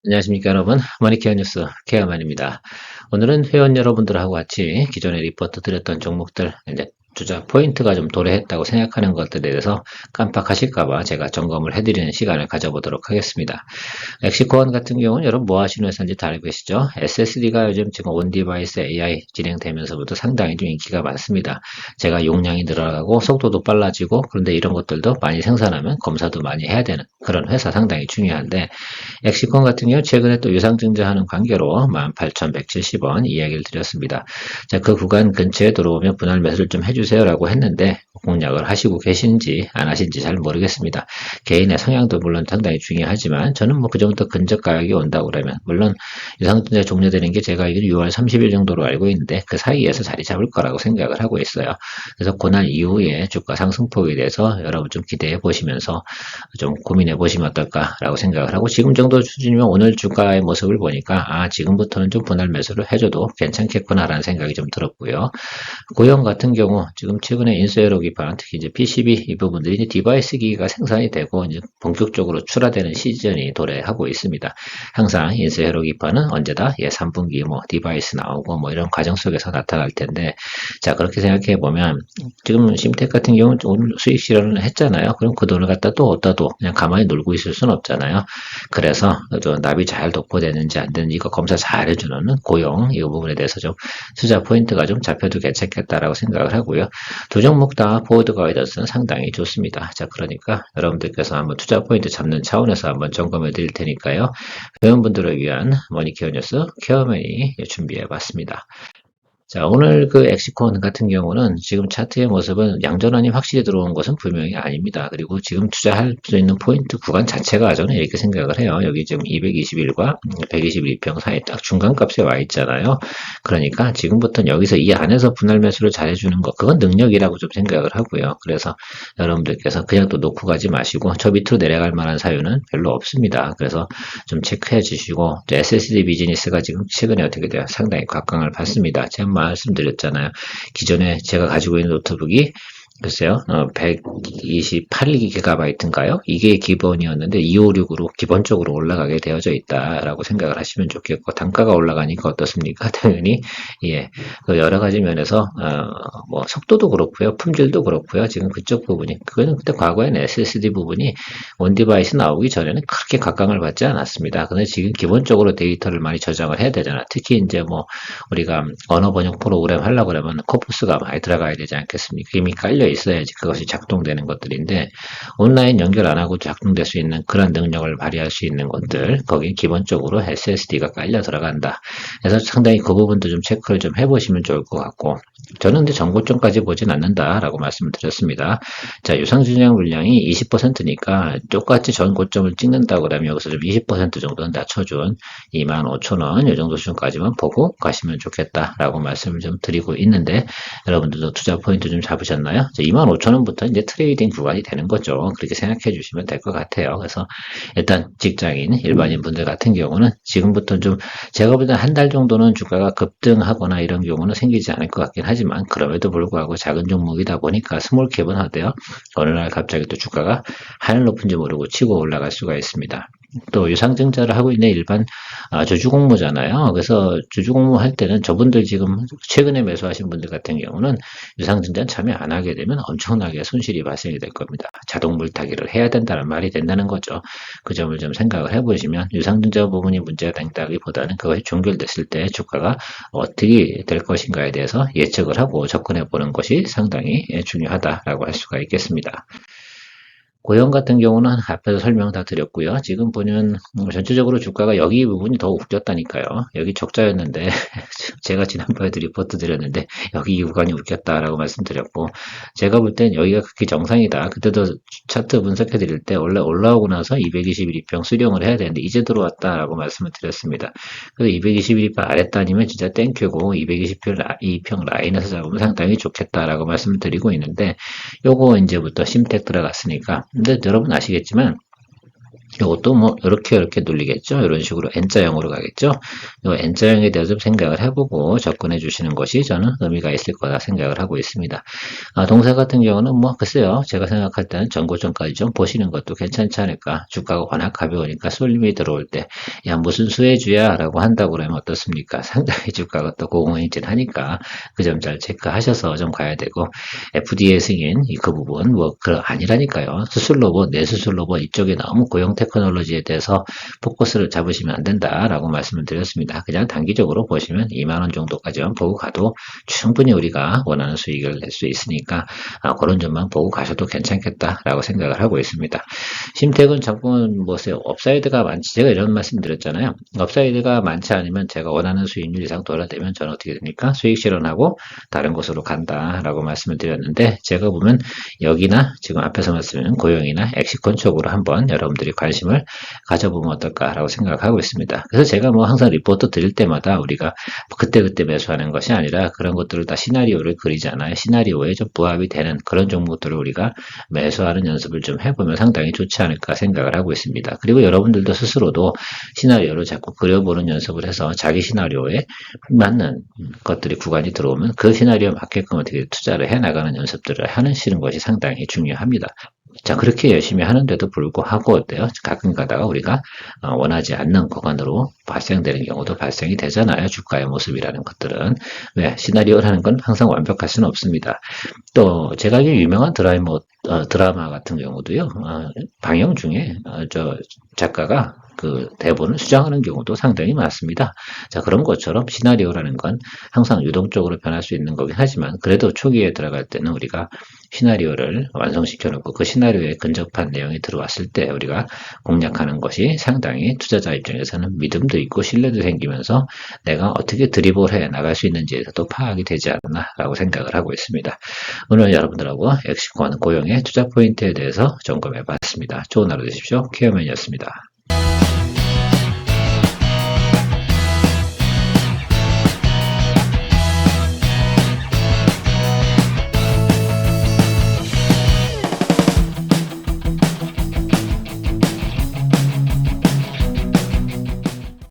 안녕하십니까 여러분, 머니케어 뉴스 케어만입니다. 오늘은 회원 여러분들하고 같이 기존에 리포트 드렸던 종목들 이제 투자 포인트가 좀 도래했다고 생각하는 것들에 대해서 깜빡하실까봐 제가 점검을 해드리는 시간을 가져보도록 하겠습니다. 엑시코원 같은 경우는 여러분 뭐 하시는 회사인지 다 알고 계시죠? SSD가 요즘 지금 온디바이스 AI 진행되면서부터 상당히 좀 인기가 많습니다. 제가 용량이 늘어나고 속도도 빨라지고 그런데 이런 것들도 많이 생산하면 검사도 많이 해야 되는 그런 회사 상당히 중요한데 엑시콘 같은 경우 최근에 또 유상증자하는 관계로 18,170원 이야기를 드렸습니다. 자, 그 구간 근처에 들어오면 분할 매수를 좀 해주세요라고 했는데 공략을 하시고 계신지 안 하신지 잘 모르겠습니다. 개인의 성향도 물론 상당히 중요하지만 저는 뭐 그 정도 근적 가격이 온다고 그러면 물론 유상증자 종료되는 게 제가 알기로 6월 30일 정도로 알고 있는데 그 사이에서 자리 잡을 거라고 생각을 하고 있어요. 그래서 그날 이후에 주가 상승폭에 대해서 여러분 좀 기대해 보시면서 좀 고민해 보시면 어떨까라고 생각을 하고 지금 정도 수준이면 오늘 주가의 모습을 보니까 지금부터는 좀 분할 매수를 해줘도 괜찮겠구나라는 생각이 좀 들었고요. 고용 같은 경우 지금 최근에 인수회로 기반 특히 이제 PCB 이 부분들이 이제 디바이스 기기가 생산이 되고 이제 본격적으로 출하되는 시즌이 도래하고 있습니다. 항상 인수회로 기반은 언제다 3분기 뭐 디바이스 나오고 뭐 이런 과정 속에서 나타날 텐데 자 그렇게 생각해 보면 지금 심텍 같은 경우는 오늘 수익 실현을 했잖아요. 그럼 그 돈을 갖다 또 어디다 둬 그냥 가만히 놀고 있을 수는 없잖아요. 그래서 또 납입이 잘 독보되는지 안 되는지 이거 검사 잘 해주는 고용 이 부분에 대해서 좀 투자 포인트가 좀 잡혀도 괜찮겠다라고 생각을 하고요. 두 종목 다 포워드 가이던스는 상당히 좋습니다. 자 그러니까 여러분들께서 한번 투자 포인트 잡는 차원에서 한번 점검해 드릴 테니까요. 회원분들을 위한 머니케어 뉴스 케어맨이 준비해 봤습니다. 자, 오늘 그 엑시콘 같은 경우는 지금 차트의 모습은 양전환이 확실히 들어온 것은 분명히 아닙니다. 그리고 지금 투자할 수 있는 포인트 구간 자체가 저는 이렇게 생각을 해요. 여기 지금 221과 121평 사이 딱 중간값에 와 있잖아요. 그러니까 지금부터는 여기서 이 안에서 분할 매수를 잘해주는 것, 그건 능력이라고 좀 생각을 하고요. 그래서 여러분들께서 그냥 또 놓고 가지 마시고 저 밑으로 내려갈 만한 사유는 별로 없습니다. 그래서 좀 체크해 주시고 SSD 비즈니스가 지금 최근에 어떻게 돼요? 상당히 각광을 받습니다. 제가 말씀드렸잖아요. 기존에 제가 가지고 있는 노트북이 글쎄요, 128GB인가요? 이게 기본이었는데 256으로 기본적으로 올라가게 되어져 있다라고 생각을 하시면 좋겠고 단가가 올라가니까 어떻습니까? 당연히 예, 그 여러 가지 면에서 뭐 속도도 그렇고요, 품질도 그렇고요. 지금 그쪽 부분이 그거는 그때 과거에는 SSD 부분이 온 디바이스 나오기 전에는 그렇게 각광을 받지 않았습니다. 근데 지금 기본적으로 데이터를 많이 저장을 해야 되잖아. 특히 이제 뭐 우리가 언어 번역 프로그램 하려고 그러면 코프스가 많이 들어가야 되지 않겠습니까? 이미 깔려 있어야지 그것이 작동되는 것들인데 온라인 연결 안 하고 작동될 수 있는 그런 능력을 발휘할 수 있는 것들 거기 기본적으로 SSD가 깔려 들어간다. 그래서 상당히 그 부분도 좀 체크를 좀 해보시면 좋을 것 같고 저는 근데 전고점까지 보진 않는다라고 말씀을 드렸습니다. 자 유상증자 물량이 20%니까 똑같이 전고점을 찍는다고 그러면 여기서 좀 20% 정도는 낮춰준 25,000원 이 정도 수준까지만 보고 가시면 좋겠다라고 말씀을 좀 드리고 있는데 여러분들도 투자 포인트 좀 잡으셨나요? 25,000원부터 이제 트레이딩 구간이 되는 거죠. 그렇게 생각해 주시면 될 것 같아요. 그래서 일단 직장인, 일반인 분들 같은 경우는 지금부터 좀 제가 볼 때 한 달 정도는 주가가 급등하거나 이런 경우는 생기지 않을 것 같긴 하지만 그럼에도 불구하고 작은 종목이다 보니까 스몰캡은 하대요. 어느 날 갑자기 또 주가가 하늘 높은지 모르고 치고 올라갈 수가 있습니다. 또 유상증자를 하고 있는 일반 주주공모잖아요. 그래서 주주공모 할 때는 저분들 지금 최근에 매수하신 분들 같은 경우는 유상증자 참여 안 하게 되면 엄청나게 손실이 발생이 될 겁니다. 자동 물타기를 해야 된다는 말이 된다는 거죠. 그 점을 좀 생각을 해보시면 유상증자 부분이 문제가 된다기보다는 그것이 종결됐을 때 주가가 어떻게 될 것인가에 대해서 예측을 하고 접근해 보는 것이 상당히 중요하다라고 할 수가 있겠습니다. 고용 같은 경우는 앞에서 설명 다 드렸고요. 지금 보면 전체적으로 주가가 여기 부분이 더 웃겼다니까요. 여기 적자였는데 제가 지난번에 리포트 드렸는데 여기 이 구간이 웃겼다라고 말씀드렸고 제가 볼 땐 여기가 그렇게 정상이다. 그때도 차트 분석해 드릴 때 원래 올라오고 나서 221입평 수령을 해야 되는데 이제 들어왔다라고 말씀을 드렸습니다. 그래서 221입평 아랫단이면 진짜 땡큐고 220평 라인에서 잡으면 상당히 좋겠다라고 말씀을 드리고 있는데 요거 이제부터 심택 들어갔으니까 근데 여러분 아시겠지만 이것도 뭐 이렇게 눌리겠죠. 이런 식으로 N자형으로 가겠죠. 이 N자형에 대해서 좀 생각을 해보고 접근해 주시는 것이 저는 의미가 있을 거라 생각을 하고 있습니다. 동사 같은 경우는 뭐 글쎄요. 제가 생각할 때는 전고점까지 좀 보시는 것도 괜찮지 않을까. 주가가 워낙 가벼우니까 쏠림이 들어올 때 야 무슨 수혜주야 라고 한다고 그러면 어떻습니까? 상당히 주가가 또 고공행진하니까 그 점 잘 체크하셔서 좀 가야 되고 FDA 승인 그 부분 뭐 아니라니까요. 수술 로봇, 뇌수술 로봇 이쪽에 너무 고용 테크놀로지에 대해서 포커스를 잡으시면 안 된다라고 말씀을 드렸습니다. 그냥 단기적으로 보시면 2만 원 정도까지만 보고 가도 충분히 우리가 원하는 수익을 낼 수 있으니까 그런 점만 보고 가셔도 괜찮겠다라고 생각을 하고 있습니다. 심택은 자꾸는 뭐세요? 업사이드가 많지. 제가 이런 말씀 드렸잖아요. 업사이드가 많지 않으면 제가 원하는 수익률 이상 돌아되면 저는 어떻게 됩니까? 수익 실현하고 다른 곳으로 간다라고 말씀을 드렸는데 제가 보면 여기나 지금 앞에서 말씀드린 고용이나 엑시콘 쪽으로 한번 여러분들이 관심을 가져보면 어떨까라고 생각을 하고 있습니다. 그래서 제가 뭐 항상 리포트 드릴 때마다 우리가 그때그때 매수하는 것이 아니라 그런 것들을 다 시나리오를 그리잖아요. 시나리오에 좀 부합이 되는 그런 종목들을 우리가 매수하는 연습을 좀 해보면 상당히 좋지 않을까 생각을 하고 있습니다. 그리고 여러분들도 스스로도 시나리오를 자꾸 그려보는 연습을 해서 자기 시나리오에 맞는 것들이 구간이 들어오면 그 시나리오에 맞게끔 어떻게 투자를 해나가는 연습들을 하시는 것이 상당히 중요합니다. 자, 그렇게 열심히 하는데도 불구하고 어때요? 가끔 가다가 우리가 원하지 않는 구간으로 발생되는 경우도 발생이 되잖아요. 주가의 모습이라는 것들은. 왜? 시나리오라는 건 항상 완벽할 수는 없습니다. 또 제가 알기로 유명한 드라마 같은 경우도요. 방영 중에 저 작가가 그 대본을 수정하는 경우도 상당히 많습니다. 자, 그런 것처럼 시나리오라는 건 항상 유동적으로 변할 수 있는 거긴 하지만 그래도 초기에 들어갈 때는 우리가 시나리오를 완성시켜 놓고 그 시나리오에 근접한 내용이 들어왔을 때 우리가 공략하는 것이 상당히 투자자 입장에서는 믿음도 있고 신뢰도 생기면서 내가 어떻게 드리블해 나갈 수 있는지에서도 파악이 되지 않나라고 생각을 하고 있습니다. 오늘 여러분들하고 엑시콘 고용의 투자 포인트에 대해서 점검해 봤습니다. 좋은 하루 되십시오. 케어맨이었습니다.